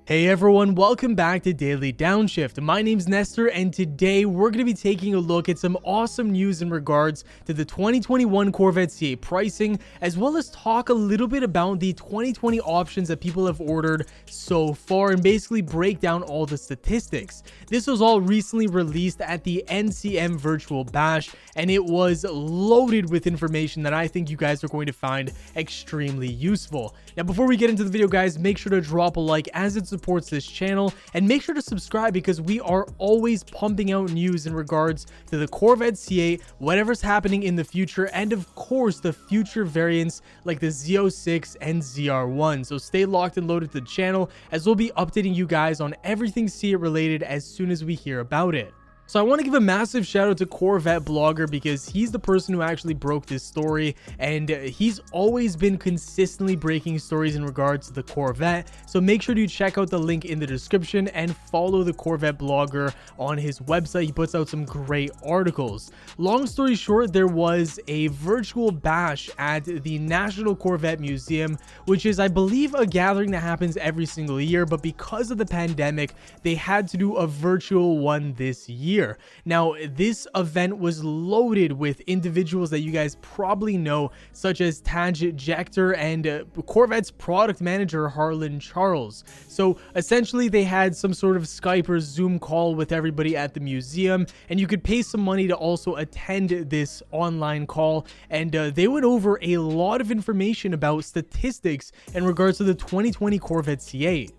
Hey everyone, welcome back to Daily Downshift. My name's Nestor, and today we're going to be taking a look at some awesome news in regards to the 2021 Corvette C8 pricing, as well as talk a little bit about the 2020 options that people have ordered so far and basically break down all the statistics. This was all recently released at the NCM Virtual Bash, and it was loaded with information that I think you guys are going to find extremely useful. Now, before we get into the video, guys, make sure to drop a like as it supports this channel, and make sure to subscribe because we are always pumping out news in regards to the Corvette C8, whatever's happening in the future, and of course the future variants like the Z06 and ZR1. So stay locked and loaded to the channel, as we'll be updating you guys on everything C8 related as soon as we hear about it. So I want to give a massive shout out to Corvette Blogger because he's the person who actually broke this story, and he's always been consistently breaking stories in regards to the Corvette. So make sure to check out the link in the description and follow the Corvette Blogger on his website. He puts out some great articles. Long story short, there was a virtual bash at the National Corvette Museum, which is, I believe, a gathering that happens every single year, but because of the pandemic, they had to do a virtual one this year. Now, this event was loaded with individuals that you guys probably know, such as Taj Jector and Corvette's product manager, Harlan Charles. So essentially, they had some sort of Skype or Zoom call with everybody at the museum, and you could pay some money to also attend this online call. And they went over a lot of information about statistics in regards to the 2020 Corvette C8.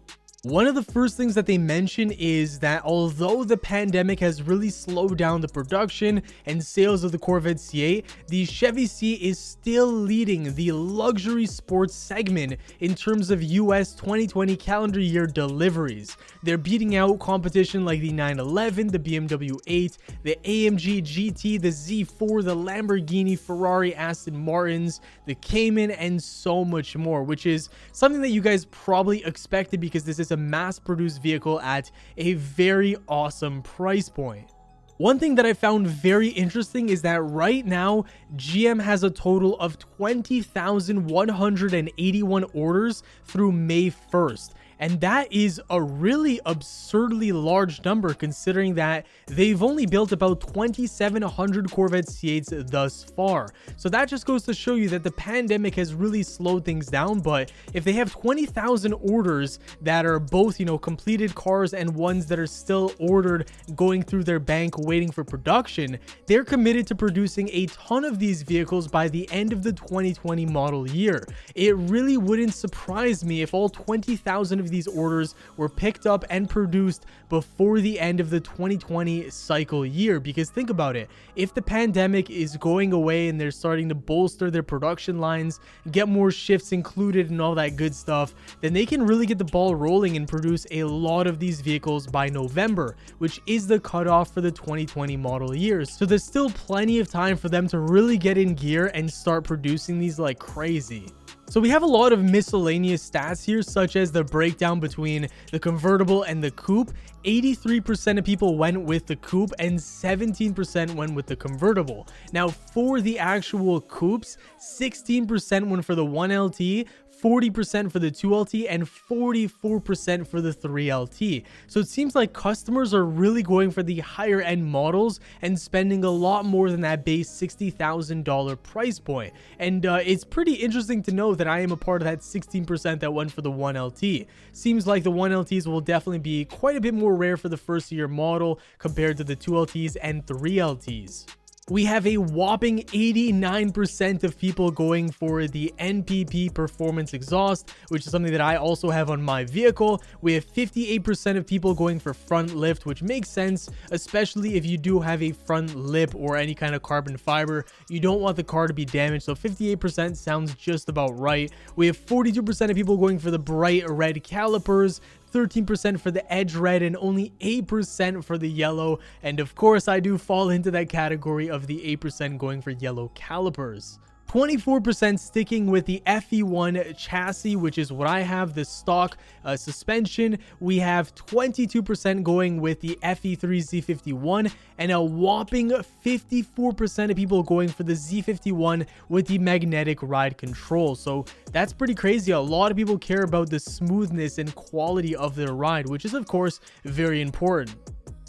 One of the first things that they mention is that although the pandemic has really slowed down the production and sales of the Corvette C8, the Chevy C is still leading the luxury sports segment in terms of US 2020 calendar year deliveries. They're beating out competition like the 911, the BMW 8, the AMG GT, the Z4, the Lamborghini, Ferrari, Aston Martins, the Cayman, and so much more, which is something that you guys probably expected because this is a mass-produced vehicle at a very awesome price point. One thing that I found very interesting is that right now, GM has a total of 20,181 orders through May 1st. And that is a really absurdly large number considering that they've only built about 2,700 Corvette C8s thus far. So that just goes to show you that the pandemic has really slowed things down. But if they have 20,000 orders that are both, completed cars and ones that are still ordered going through their bank waiting for production, they're committed to producing a ton of these vehicles by the end of the 2020 model year. It really wouldn't surprise me if all 20,000 of these orders were picked up and produced before the end of the 2020 cycle year. Because think about it, if the pandemic is going away and they're starting to bolster their production lines, get more shifts included and all that good stuff, then they can really get the ball rolling and produce a lot of these vehicles by November, which is the cutoff for the 2020 model years. So there's still plenty of time for them to really get in gear and start producing these like crazy. So we have a lot of miscellaneous stats here, such as the breakdown between the convertible and the coupe. 83% of people went with the coupe and 17% went with the convertible. Now, for the actual coupes, 16% went for the 1LT, 40% for the 2LT, and 44% for the 3LT. So it seems like customers are really going for the higher end models and spending a lot more than that base $60,000 price point. And it's pretty interesting to know that I am a part of that 16% that went for the 1LT. Seems like the 1LTs will definitely be quite a bit more rare for the first year model compared to the 2LTs and 3LTs. We have a whopping 89% of people going for the NPP performance exhaust, which is something that I also have on my vehicle. We have 58% of people going for front lift, which makes sense, especially if you do have a front lip or any kind of carbon fiber. You don't want the car to be damaged, so 58% sounds just about right. We have 42% of people going for the bright red calipers, 13% for the edge red, and only 8% for the yellow. And of course, I do fall into that category of the 8% going for yellow calipers. 24% sticking with the FE1 chassis, which is what I have, the stock suspension. We have 22% going with the FE3 Z51, and a whopping 54% of people going for the Z51 with the magnetic ride control. So that's pretty crazy. A lot of people care about the smoothness and quality of their ride, which is of course very important.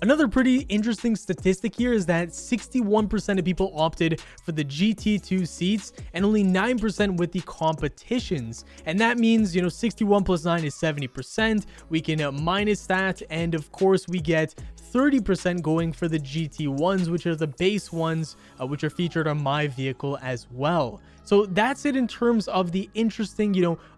Another pretty interesting statistic here is that 61% of people opted for the GT2 seats and only 9% with the competitions. And that means, 61 plus 9 is 70%. We can minus that, and of course we get 30% going for the GT1s, which are the base ones, which are featured on my vehicle as well. So that's it in terms of the interesting,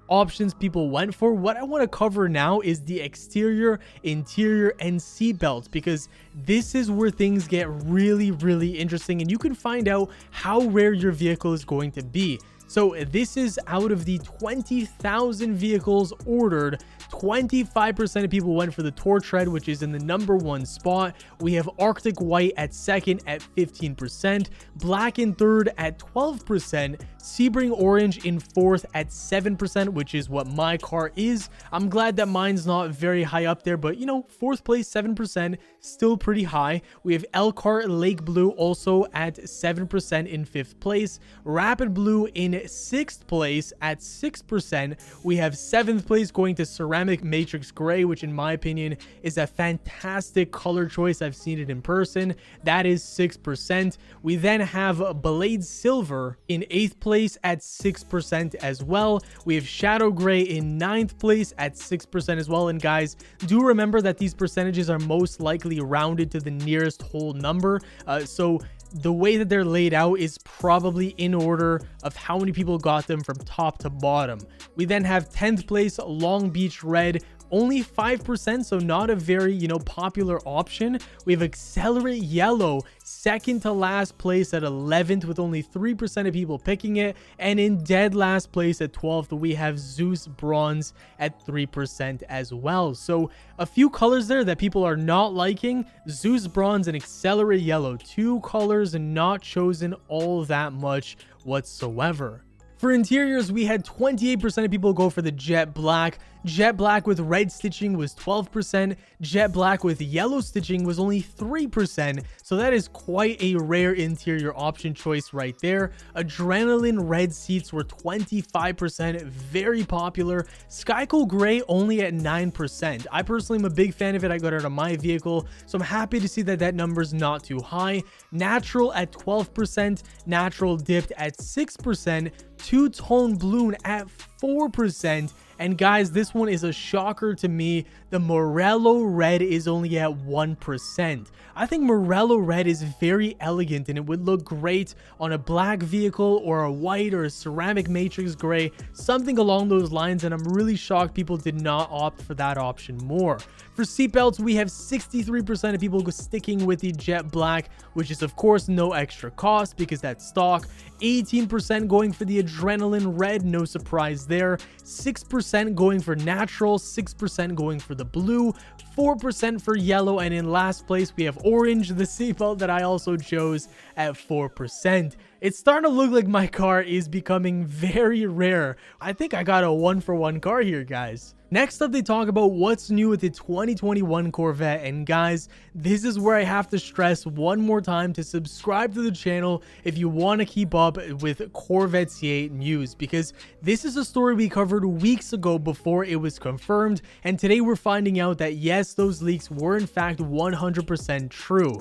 options people went for. What I want to cover now is the exterior, interior, and seat belts, because this is where things get really, really interesting, and you can find out how rare your vehicle is going to be. So this is out of the 20,000 vehicles ordered, 25% of people went for the Torch Red, which is in the #1 spot. We have Arctic White at second at 15%, Black in third at 12%, Sebring Orange in fourth at 7%, which is what my car is. I'm glad that mine's not very high up there, but fourth place, 7%, still pretty high. We have Elkhart Lake Blue also at 7% in fifth place, Rapid Blue in sixth place at 6%. We have seventh place going to Ceramic Matrix Gray, which in my opinion is a fantastic color choice. I've seen it in person. That is 6%. We then have Blade Silver in 8th place at 6% as well. We have Shadow Gray in 9th place at 6% as well. And guys, do remember that these percentages are most likely rounded to the nearest whole number. So the way that they're laid out is probably in order of how many people got them from top to bottom. We then have 10th place Long Beach Red, only 5%, so not a very popular option. We have Accelerate Yellow, second to last place at 11th, with only 3% of people picking it. And in dead last place at 12th, we have Zeus Bronze at 3% as well. So a few colors there that people are not liking: Zeus Bronze and Accelerate Yellow, two colors not chosen all that much whatsoever. For interiors, we had 28% of people go for the Jet Black. Jet Black with red stitching was 12%. Jet Black with yellow stitching was only 3%. So that is quite a rare interior option choice right there. Adrenaline red seats were 25%, very popular. Skycool Gray only at 9%. I personally am a big fan of it. I got it on my vehicle, so I'm happy to see that that number's not too high. Natural at 12%. Natural dipped at 6%. Two-tone balloon at 4%. And guys, this one is a shocker to me. The Morello Red is only at 1%. I think Morello Red is very elegant and it would look great on a black vehicle or a white or a ceramic matrix gray, something along those lines, and I'm really shocked people did not opt for that option more. For seatbelts, we have 63% of people sticking with the Jet Black, which is of course no extra cost because that's stock. 18% going for the Adrenaline Red, no surprise there. 6% going for natural, 6% going for the blue, 4% for yellow, and in last place we have orange, the seatbelt that I also chose, at 4%. It's starting to look like my car is becoming very rare. I think I got a 1-for-1 car here, guys. Next up, they talk about what's new with the 2021 Corvette, and guys, this is where I have to stress one more time to subscribe to the channel if you want to keep up with Corvette C8 news, because this is a story we covered weeks ago before it was confirmed, and today we're finding out that yes, those leaks were in fact 100% true.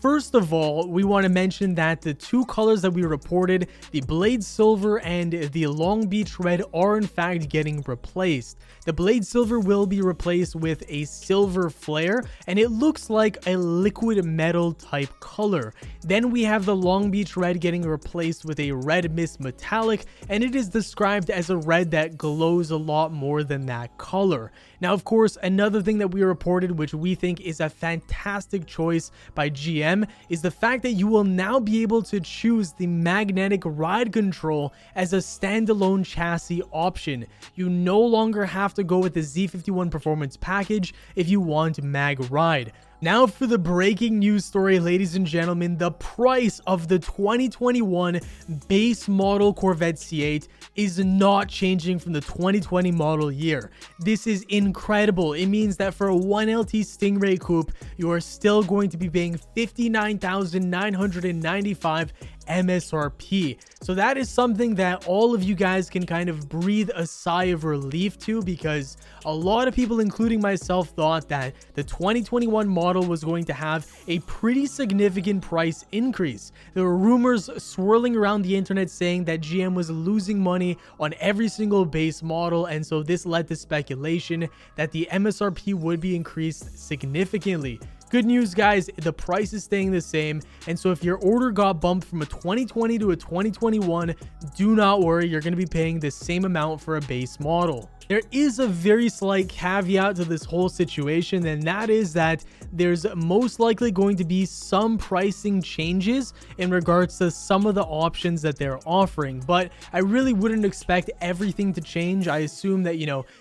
First of all, we want to mention that the two colors that we reported, the Blade Silver and the Long Beach Red, are in fact getting replaced. The Blade Silver will be replaced with a silver flare, and it looks like a liquid metal type color. Then we have the Long Beach Red getting replaced with a Red Mist Metallic, and it is described as a red that glows a lot more than that color. Now, of course, another thing that we reported, which we think is a fantastic choice by GM, is the fact that you will now be able to choose the magnetic ride control as a standalone chassis option. You no longer have to go with the Z51 performance package if you want mag ride. Now for the breaking news story, ladies and gentlemen, the price of the 2021 base model Corvette C8 is not changing from the 2020 model year. This is incredible. It means that for a 1LT Stingray Coupe, you are still going to be paying $59,995 MSRP. So that is something that all of you guys can kind of breathe a sigh of relief to, because a lot of people, including myself, thought that the 2021 model was going to have a pretty significant price increase. There were rumors swirling around the internet saying that GM was losing money on every single base model, and so this led to speculation that the MSRP would be increased significantly. Good news, guys, the price is staying the same, and so if your order got bumped from a 2020 to a 2021, do not worry, you're going to be paying the same amount for a base model. There is a very slight caveat to this whole situation, and that is that there's most likely going to be some pricing changes in regards to some of the options that they're offering, but I really wouldn't expect everything to change. I assume that,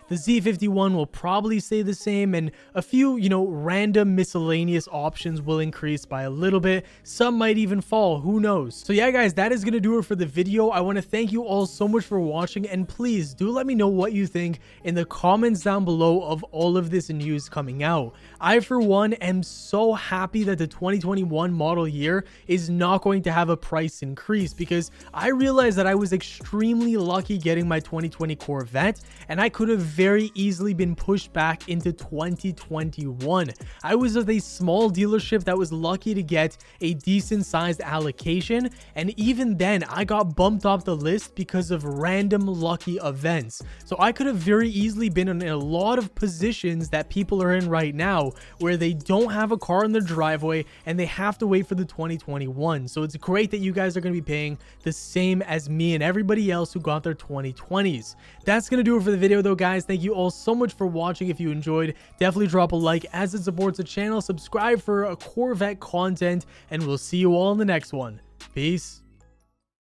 the Z51 will probably stay the same, and a few, random miscellaneous options will increase by a little bit. Some might even fall, who knows? So yeah, guys, that is going to do it for the video. I want to thank you all so much for watching, and please do let me know what you think in the comments down below of all of this news coming out. I, for one, am so happy that the 2021 model year is not going to have a price increase, because I realized that I was extremely lucky getting my 2020 Corvette, and I could have very easily been pushed back into 2021. I was with a small dealership that was lucky to get a decent sized allocation, and even then I got bumped off the list because of random lucky events. So I could have very easily been in a lot of positions that people are in right now, where they don't have a car in their driveway and they have to wait for the 2021. So it's great that you guys are going to be paying the same as me and everybody else who got their 2020s. That's going to do it for the video though, guys. Thank you all so much for watching. If you enjoyed, definitely drop a like as it supports the channel. Subscribe for Corvette content, and we'll see you all in the next one. Peace.